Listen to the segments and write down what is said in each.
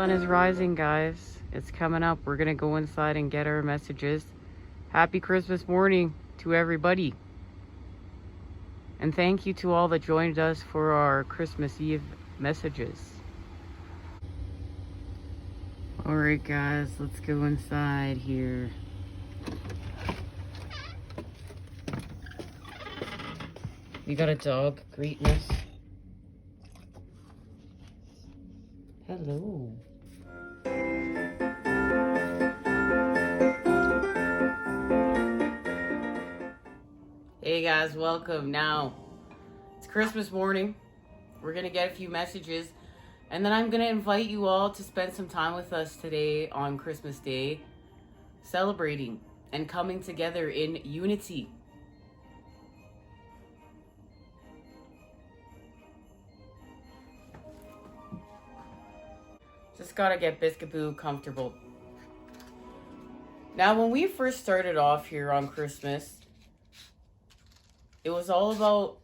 Sun is rising, guys. It's coming up. We're gonna go inside and get our messages. Happy Christmas morning to everybody. And thank you to all that joined us for our Christmas Eve messages. Alright guys, let's go inside here. We got a dog greeting us. Hello. Hey guys, welcome. Now, it's Christmas morning. We're gonna get a few messages, and then I'm gonna invite you all to spend some time with us today on Christmas Day, celebrating and coming together in unity. Just gotta get Biscaboo comfortable. Now, when we first started off here on Christmas, it was all about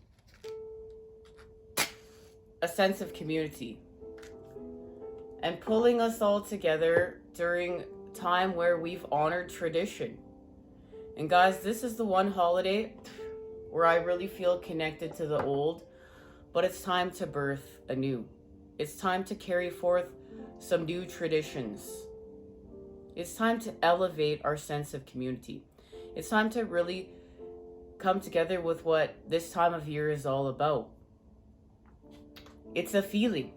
a sense of community and pulling us all together during time where we've honored tradition. And guys, this is the one holiday where I really feel connected to the old, but it's time to birth anew. It's time to carry forth some new traditions. It's time to elevate our sense of community. It's time to really come together with what this time of year is all about. It's a feeling.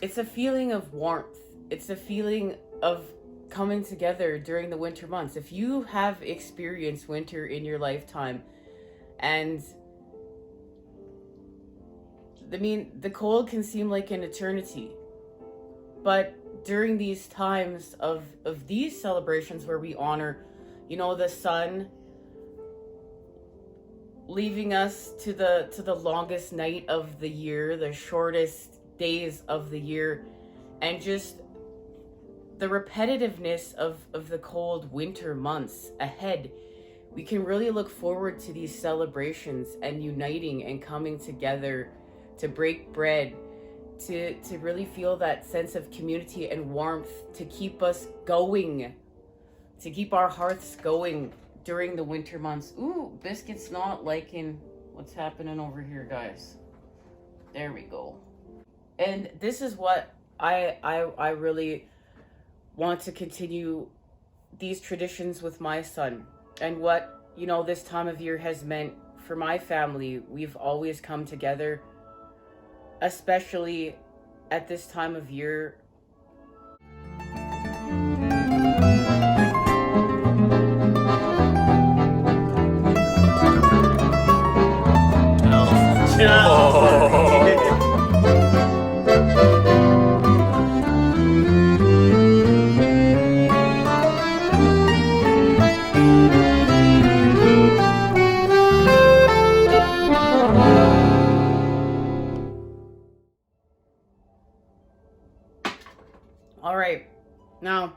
It's a feeling of warmth. It's a feeling of coming together during the winter months. If you have experienced winter in your lifetime, and I mean, the cold can seem like an eternity, but during these times of these celebrations where we honor, you know, the sun leaving us to the longest night of the year, the shortest days of the year, and just the repetitiveness of the cold winter months ahead, we can really look forward to these celebrations and uniting and coming together to break bread, to really feel that sense of community and warmth, to keep us going, to keep our hearts going during the winter months. Ooh, Biscuit's not liking what's happening over here, guys. There we go. And this is what I really want to continue these traditions with my son, and what, you know, this time of year has meant for my family. We've always come together, especially at this time of year. All right, now,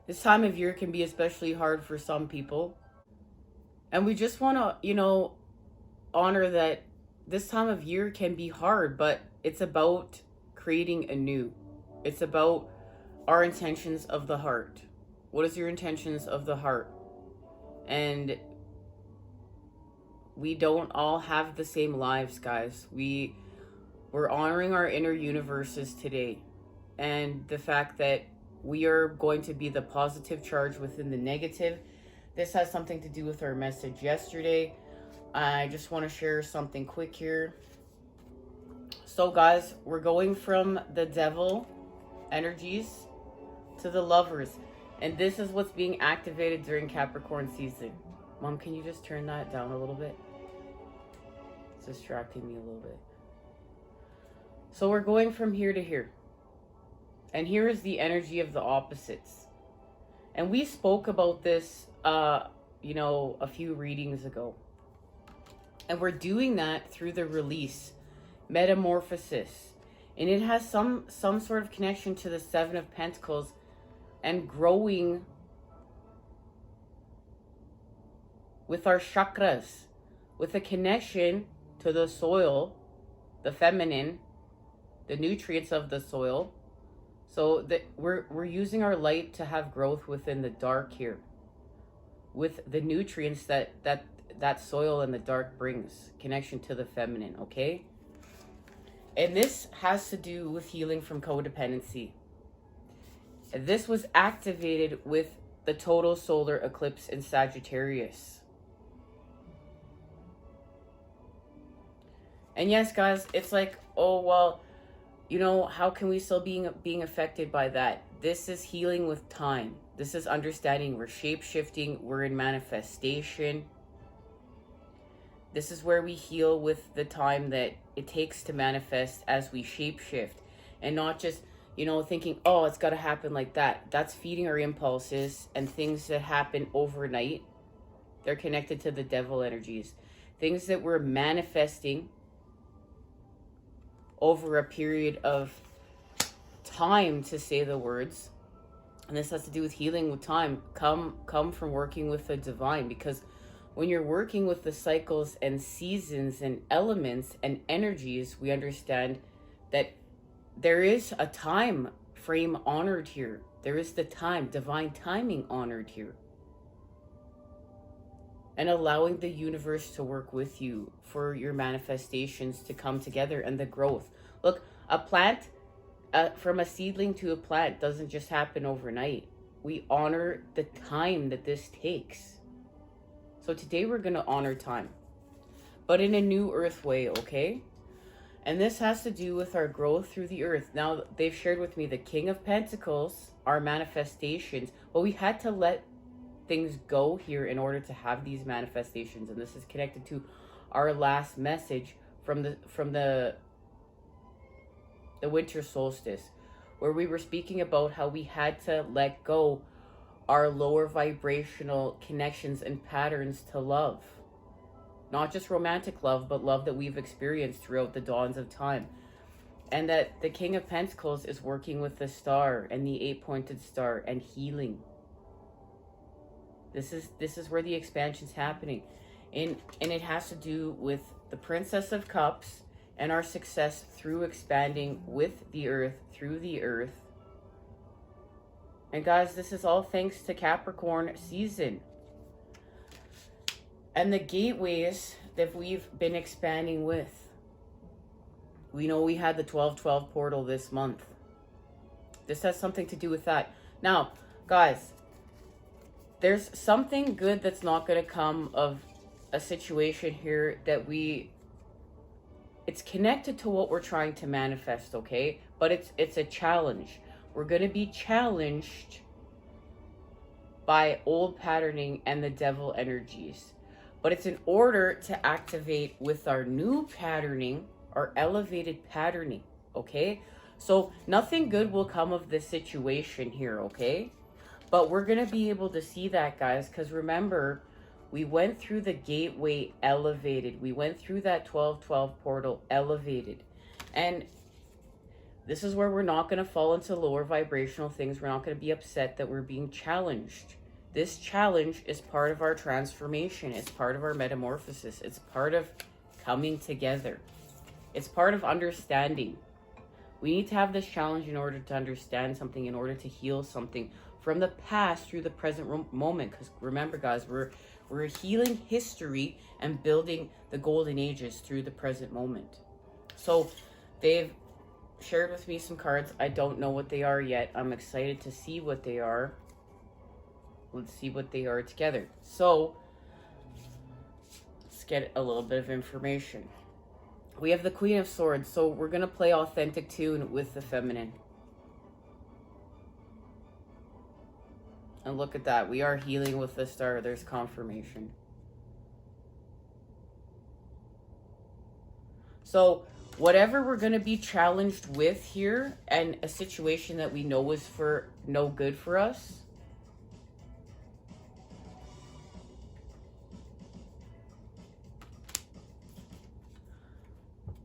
this time of year can be especially hard for some people, and we just want to, you know, honor that this time of year can be hard, but it's about creating anew. It's about our intentions of the heart. What is your intentions of the heart? And we don't all have the same lives, guys. We're honoring our inner universes today, and the fact that we are going to be the positive charge within the negative. This has something to do with our message yesterday. I just want to share something quick here. So guys, we're going from the devil energies to the lovers, and this is what's being activated during Capricorn season. Mom, can you just turn that down a little bit? It's distracting me a little bit. So we're going from here to here, and here is the energy of the opposites. And we spoke about this you know, a few readings ago. And we're doing that through the release, metamorphosis. And it has some sort of connection to the Seven of Pentacles and growing with our chakras, with a connection to the soil, the feminine, the nutrients of the soil. So that we're using our light to have growth within the dark here, with the nutrients that soil and the dark brings, connection to the feminine, okay? And this has to do with healing from codependency. This was activated with the total solar eclipse in Sagittarius. And yes, guys, it's like, oh, well, you know, how can we still being affected by that? This is healing with time. This is understanding we're shape-shifting, we're in manifestation. This is where we heal with the time that it takes to manifest as we shape-shift. And not just, you know, thinking, oh, it's got to happen like that. That's feeding our impulses, and things that happen overnight, they're connected to the devil energies. Things that we're manifesting over a period of time, to say the words. And this has to do with healing with time. Come from working with the divine, because when you're working with the cycles and seasons and elements and energies, we understand that there is a time frame honored here. There is the time, divine timing honored here. And allowing the universe to work with you for your manifestations to come together and the growth. Look, a plant, from a seedling to a plant, doesn't just happen overnight. We honor the time that this takes. So today we're going to honor time, but in a new earth way, okay? And this has to do with our growth through the earth. Now, they've shared with me the King of Pentacles, our manifestations, but we had to let things go here in order to have these manifestations. And this is connected to our last message from the winter solstice, where we were speaking about how we had to let go our lower vibrational connections and patterns to love. Not just romantic love, but love that we've experienced throughout the dawns of time. And that the King of Pentacles is working with the star and the 8-pointed star and healing. This is where the expansion's happening. And it has to do with the Princess of Cups and our success through expanding with the earth, through the earth. And guys, this is all thanks to Capricorn season. And the gateways that we've been expanding with. We know we had the 12/12 portal this month. This has something to do with that. Now, guys, there's something good that's not going to come of a situation here that it's connected to what we're trying to manifest, okay? But it's a challenge. We're going to be challenged by old patterning and the devil energies. But it's in order to activate with our new patterning, our elevated patterning, okay? So nothing good will come of this situation here, okay? But we're going to be able to see that, guys, because remember, we went through the gateway elevated. We went through that 12/12 portal elevated. And this is where we're not going to fall into lower vibrational things. We're not going to be upset that we're being challenged. This challenge is part of our transformation. It's part of our metamorphosis. It's part of coming together. It's part of understanding. We need to have this challenge in order to understand something, in order to heal something from the past through the present moment. Because remember, guys, we're healing history and building the golden ages through the present moment. So they've shared with me some cards. I don't know what they are yet. I'm excited to see what they are. Let's see what they are together. So let's get a little bit of information. We have the Queen of Swords. So we're going to play authentic tune with the feminine. And look at that. We are healing with the star. There's confirmation. So whatever we're going to be challenged with here, and a situation that we know is for no good for us,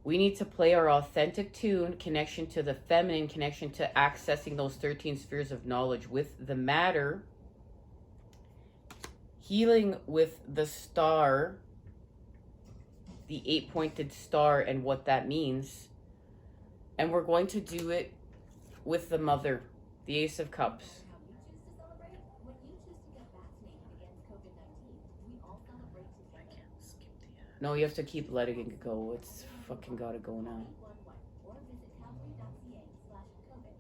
we need to play our authentic tune, connection to the feminine, connection to accessing those 13 spheres of knowledge with the matter, healing with the star, the 8-pointed star, and what that means, And we're going to do it with the Mother, the Ace of Cups. No, you have to keep letting it go. It's fucking gotta go now.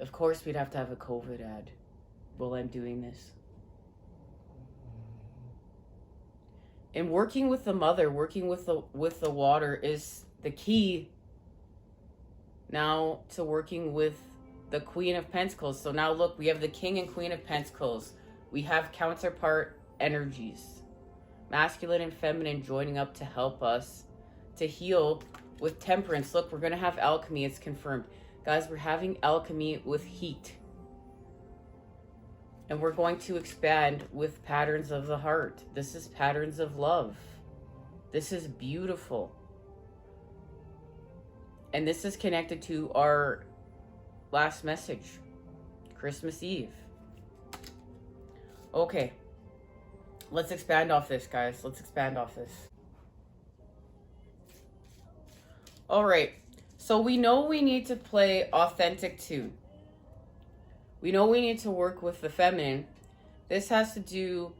Of course we'd have to have a COVID ad while I'm doing this. And working with the Mother, working with the water is the key now to working with the Queen of Pentacles. So now look, we have the King and Queen of Pentacles. We have counterpart energies. Masculine and feminine joining up to help us to heal with Temperance. Look, we're going to have alchemy. It's confirmed. Guys, we're having alchemy with heat. And we're going to expand with patterns of the heart. This is patterns of love. This is beautiful. And this is connected to our last message, Christmas Eve. Okay. Let's expand off this, guys. Let's expand off this. All right. So we know we need to play authentic tune. We know we need to work with the feminine. This has to do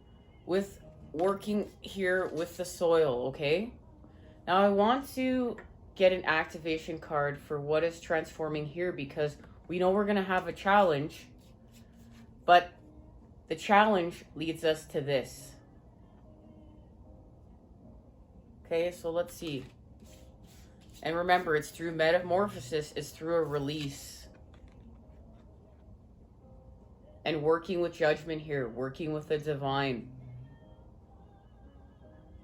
with working here with the soil, okay? Now I want to get an activation card for what is transforming here, because we know we're going to have a challenge, but the challenge leads us to this. Okay, so let's see. And remember, it's through metamorphosis, it's through a release. And working with judgment here, working with the divine.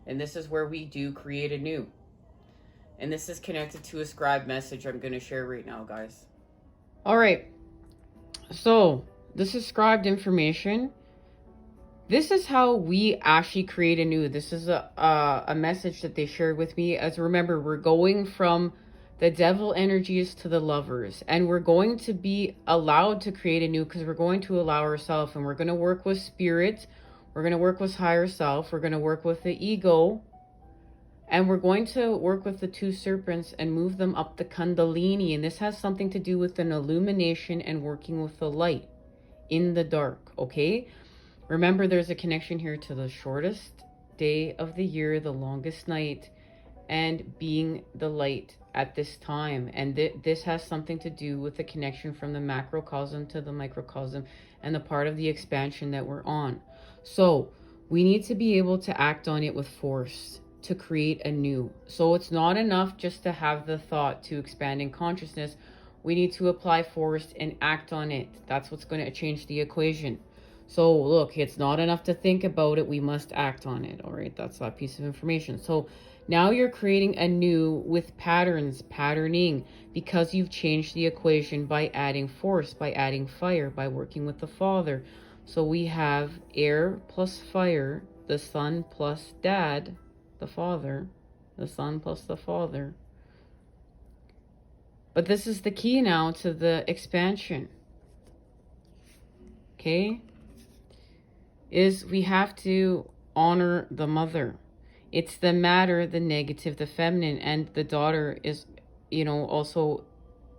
And this is where we do create anew. And this is connected to a scribe message I'm going to share right now, guys. All right. So, this is scribed information. This is how we actually create anew. This is a message that they shared with me. As remember, we're going from the devil energies to the lovers. And we're going to be allowed to create anew because we're going to allow ourselves. And we're going to work with spirit. We're going to work with higher self. We're going to work with the ego. And we're going to work with the two serpents and move them up the Kundalini. And this has something to do with an illumination and working with the light in the dark, okay? Remember, there's a connection here to the shortest day of the year, the longest night, and being the light at this time. And this has something to do with the connection from the macrocosm to the microcosm and the part of the expansion that we're on. So we need to be able to act on it with force to create anew. So it's not enough just to have the thought to expand in consciousness. We need to apply force and act on it. That's what's going to change the equation. So look, it's not enough to think about it. We must act on it. All right, that's that piece of information. So now you're creating anew with patterns, patterning, because you've changed the equation by adding force, by adding fire, by working with the Father. So we have air plus fire, the Son plus Dad, the Father, the Son plus the Father. But this is the key now to the expansion. Okay? Is we have to honor the mother. It's the matter, the negative, the feminine, and the daughter is, you know, also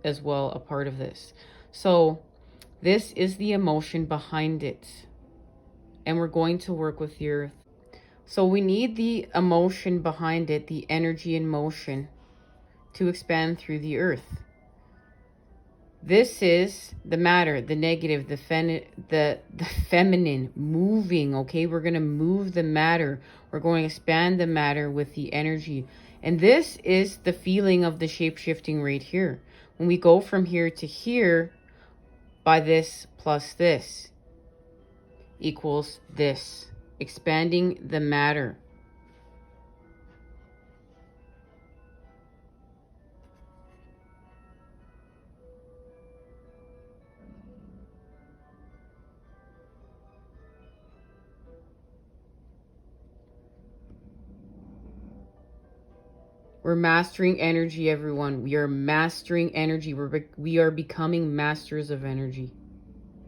as well a part of this. So this is the emotion behind it. And we're going to work with the earth. So we need the emotion behind it, the energy in motion, to expand through the earth. This is the matter, the negative, the feminine moving, okay? We're going to move the matter. We're going to expand the matter with the energy. And this is the feeling of the shape-shifting right here. When we go from here to here, by this plus this equals this. Expanding the matter. We're mastering energy, everyone. We are mastering energy. We are becoming masters of energy.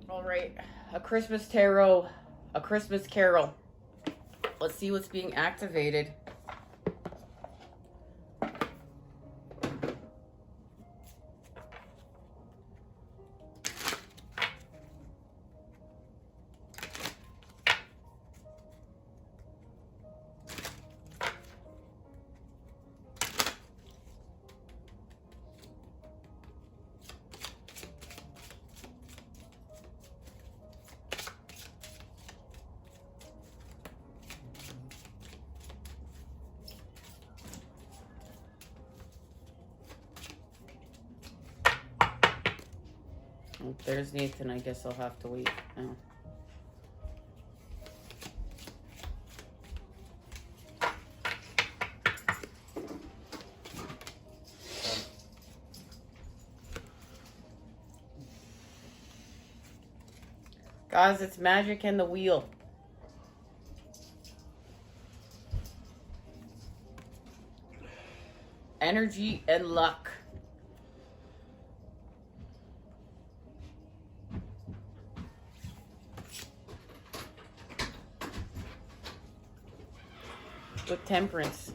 All right. A Christmas tarot. A Christmas carol. Let's see what's being activated. Well, there's Nathan. I guess I'll have to wait now. Guys, it's magic and the wheel. Energy and luck. With temperance.